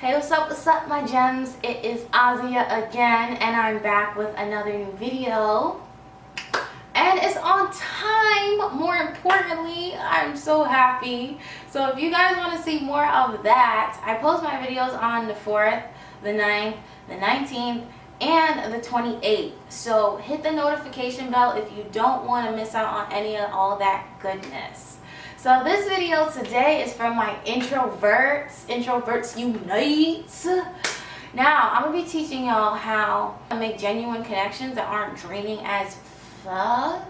Hey, what's up my gems? It is Azia again, and I'm back with another new video. And it's on time, more importantly. I'm so happy. So if you guys want to see more of that, I post my videos on the 4th, the 9th, the 19th, and the 28th. So hit the notification bell if you don't want to miss out on any of all that goodness. So this video today is from my Introverts Unite. Now, I'm going to be teaching y'all how to make genuine connections that aren't draining as fuck.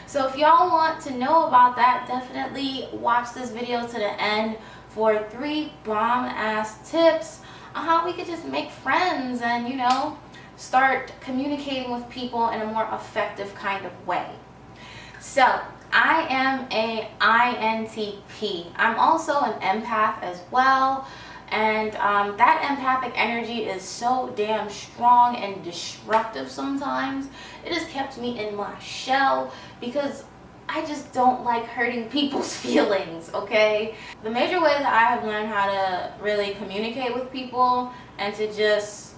So if y'all want to know about that, definitely watch this video to the end for 3 bomb-ass tips on how we could just make friends and, you know, start communicating with people in a more effective kind of way. So, I am a INTP. I'm also an empath as well, and that empathic energy is so damn strong and destructive sometimes. It has kept me in my shell because I just don't like hurting people's feelings, okay? The major way that I have learned how to really communicate with people and to just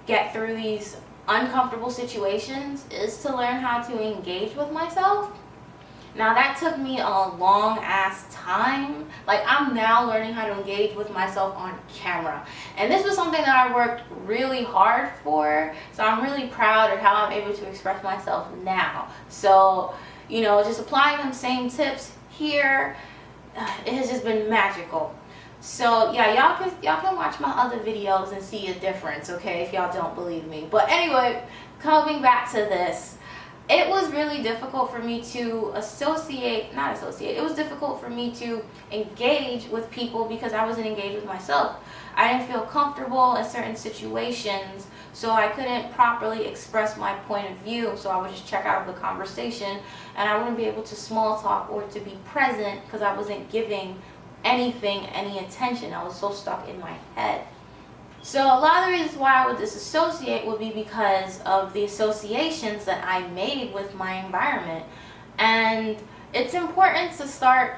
get through these uncomfortable situations is to learn how to engage with myself. Now that took me a long ass time. Like, I'm now learning how to engage with myself on camera. And this was something that I worked really hard for. So I'm really proud of how I'm able to express myself now. So, you know, just applying them same tips here, it has just been magical. So yeah, y'all can watch my other videos and see a difference, okay, if y'all don't believe me. But anyway, coming back to this. It was really difficult for me to it was difficult for me to engage with people because I wasn't engaged with myself. I didn't feel comfortable in certain situations, so I couldn't properly express my point of view, so I would just check out of the conversation and I wouldn't be able to small talk or to be present because I wasn't giving anything any attention. I was so stuck in my head. So a lot of the reasons why I would disassociate would be because of the associations that I made with my environment. And it's important to start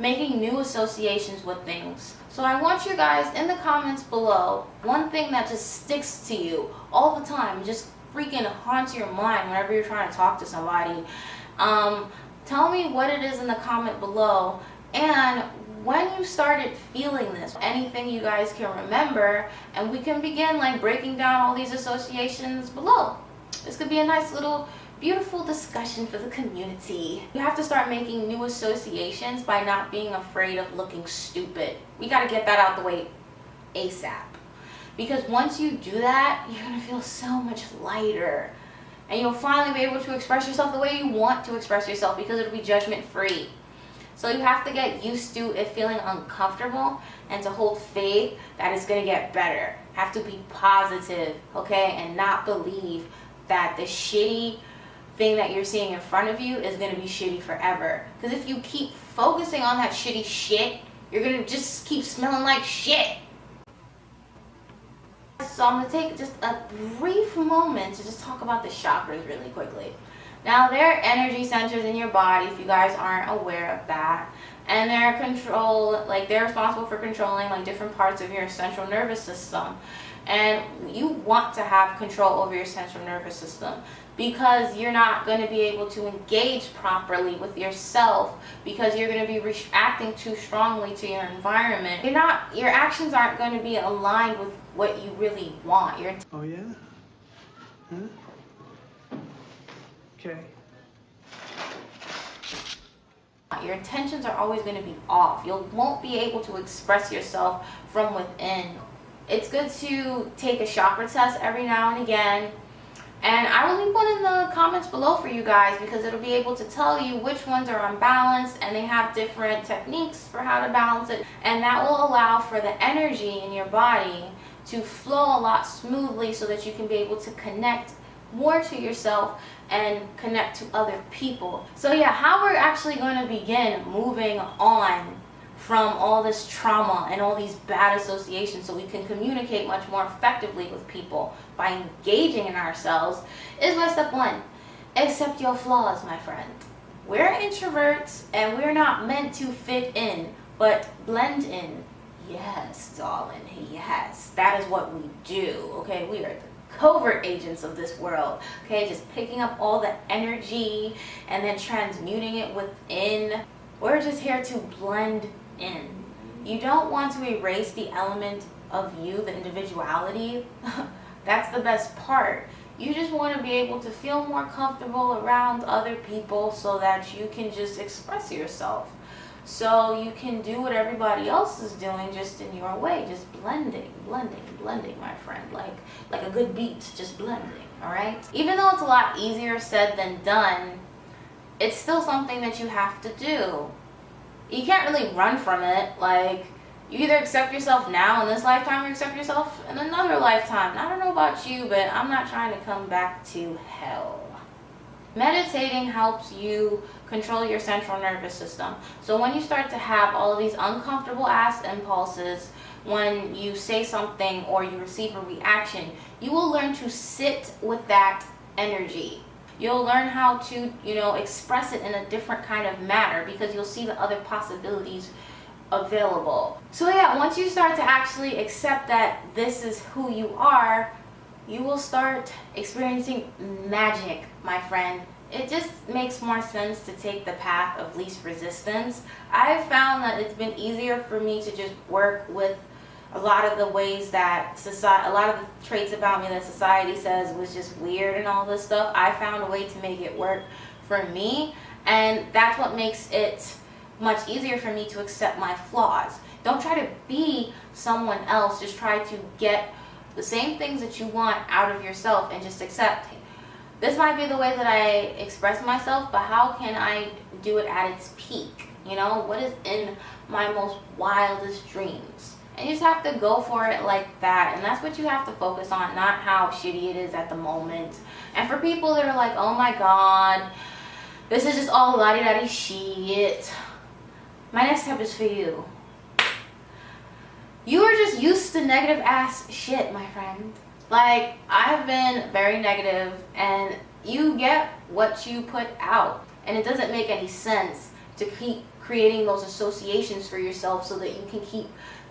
making new associations with things. So I want you guys in the comments below, one thing that just sticks to you all the time, just freaking haunts your mind whenever you're trying to talk to somebody. Tell me what it is in the comment below, and when you started feeling this, anything you guys can remember, and we can begin like breaking down all these associations below. This could be a nice little beautiful discussion for the community. You have to start making new associations by not being afraid of looking stupid. We got to get that out the way ASAP. Because once you do that, you're going to feel so much lighter. And you'll finally be able to express yourself the way you want to express yourself because it'll be judgment free. So you have to get used to it feeling uncomfortable and to hold faith that it's going to get better. Have to be positive, okay, and not believe that the shitty thing that you're seeing in front of you is going to be shitty forever. Because if you keep focusing on that shitty shit, you're going to just keep smelling like shit. So I'm going to take just a brief moment to just talk about the chakras really quickly. Now, they're energy centers in your body, if you guys aren't aware of that. And they're responsible for controlling like different parts of your central nervous system. And you want to have control over your central nervous system because you're not going to be able to engage properly with yourself because you're going to be reacting too strongly to your environment. Your actions aren't going to be aligned with what you really want. Oh yeah? Huh? Okay. Your intentions are always going to be off. You won't be able to express yourself from within. It's good to take a chakra test every now and again. And I will leave one in the comments below for you guys because it'll be able to tell you which ones are unbalanced, and they have different techniques for how to balance it. And that will allow for the energy in your body to flow a lot smoothly so that you can be able to connect more to yourself and connect to other people. So yeah, how we're actually going to begin moving on from all this trauma and all these bad associations so we can communicate much more effectively with people by engaging in ourselves is by step 1. Accept your flaws, my friend. We're introverts and we're not meant to fit in, but blend in. Yes, darling, yes. That is what we do, okay? We are the covert agents of this world, okay? Just picking up all the energy and then transmuting it within. We're just here to blend in. You don't want to erase the element of you, the individuality. That's the best part. You just want to be able to feel more comfortable around other people so that you can just express yourself. So you can do what everybody else is doing just in your way, just blending, my friend, like a good beat, just blending, all right? Even though it's a lot easier said than done, it's still something that you have to do. You can't really run from it. Like, you either accept yourself now in this lifetime or accept yourself in another lifetime. I don't know about you, but I'm not trying to come back to hell. Meditating helps you control your central nervous system. So when you start to have all of these uncomfortable ass impulses, when you say something or you receive a reaction, you will learn to sit with that energy. You'll learn how to, express it in a different kind of manner because you'll see the other possibilities available. So yeah, once you start to actually accept that this is who you are, you will start experiencing magic, my friend. It just makes more sense to take the path of least resistance. I've found that it's been easier for me to just work with a lot of the ways that a lot of the traits about me that society says was just weird and all this stuff. I found a way to make it work for me, and that's what makes it much easier for me to accept my flaws. Don't try to be someone else. Just try to get the same things that you want out of yourself and just accept it. This might be the way that I express myself, but how can I do it at its peak? What is in my most wildest dreams? And you just have to go for it like that. And that's what you have to focus on, not how shitty it is at the moment. And for people that are like, oh my God, this is just all la-di-da-di shit. My next tip is for you. You are just used to negative ass shit, my friend. Like, I've been very negative, and you get what you put out. And it doesn't make any sense to keep creating those associations for yourself so that you can keep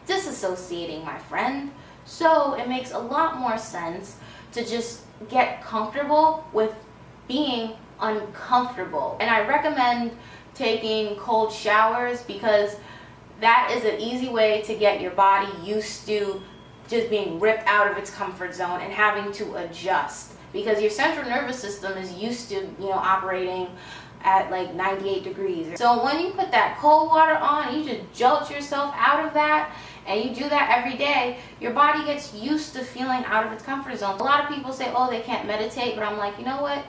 disassociating, my friend. So it makes a lot more sense to just get comfortable with being uncomfortable. And I recommend taking cold showers because that is an easy way to get your body used to just being ripped out of its comfort zone and having to adjust, because your central nervous system is used to operating at like 98 degrees. So when you put that cold water on, you just jolt yourself out of that, and you do that every day, your body gets used to feeling out of its comfort zone. A lot of people say, oh, they can't meditate, but I'm like, you know what?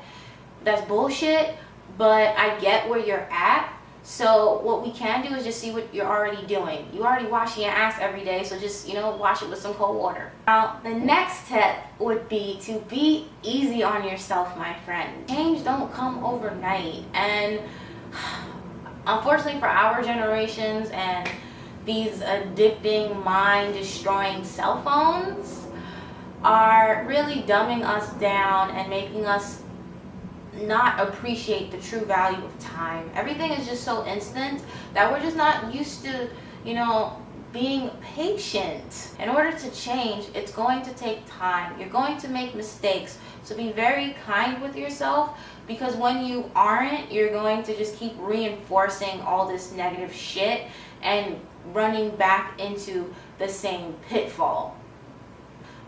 That's bullshit, but I get where you're at. So what we can do is just see what you're already doing. You already washing your ass every day, so just, wash it with some cold water. Now, the next tip would be to be easy on yourself, my friend. Change don't come overnight. And unfortunately for our generations and these addicting, mind-destroying cell phones are really dumbing us down and making us not appreciate the true value of time. Everything is just so instant that we're just not used to, being patient. In order to change, it's going to take time. You're going to make mistakes. So be very kind with yourself, because when you aren't, you're going to just keep reinforcing all this negative shit and running back into the same pitfall.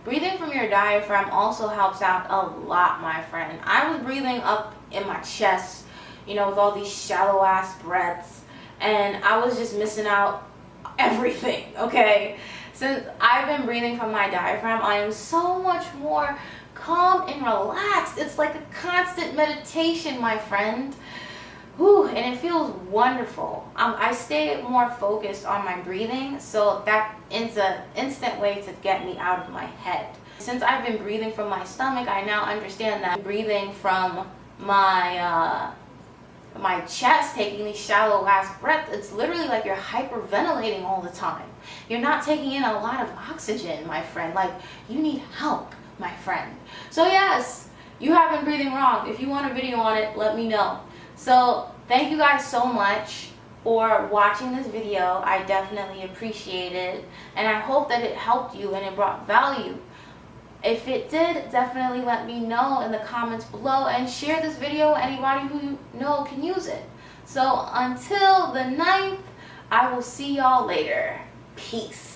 Breathing from your diaphragm also helps out a lot, my friend. I was breathing up in my chest, with all these shallow ass breaths, and I was just missing out everything, okay? Since I've been breathing from my diaphragm, I am so much more calm and relaxed. It's like a constant meditation, my friend. Whew, and it feels wonderful. I stay more focused on my breathing, so that is an instant way to get me out of my head. Since I've been breathing from my stomach, I now understand that breathing from my chest, taking these shallow ass breaths, it's literally like you're hyperventilating all the time. You're not taking in a lot of oxygen, my friend. Like, you need help, my friend. So yes, you have been breathing wrong. If you want a video on it, let me know. So thank you guys so much for watching this video. I definitely appreciate it, and I hope that it helped you and it brought value. If it did, definitely let me know in the comments below, and share this video with anybody who you know can use it. So until the 9th, I will see y'all later. Peace.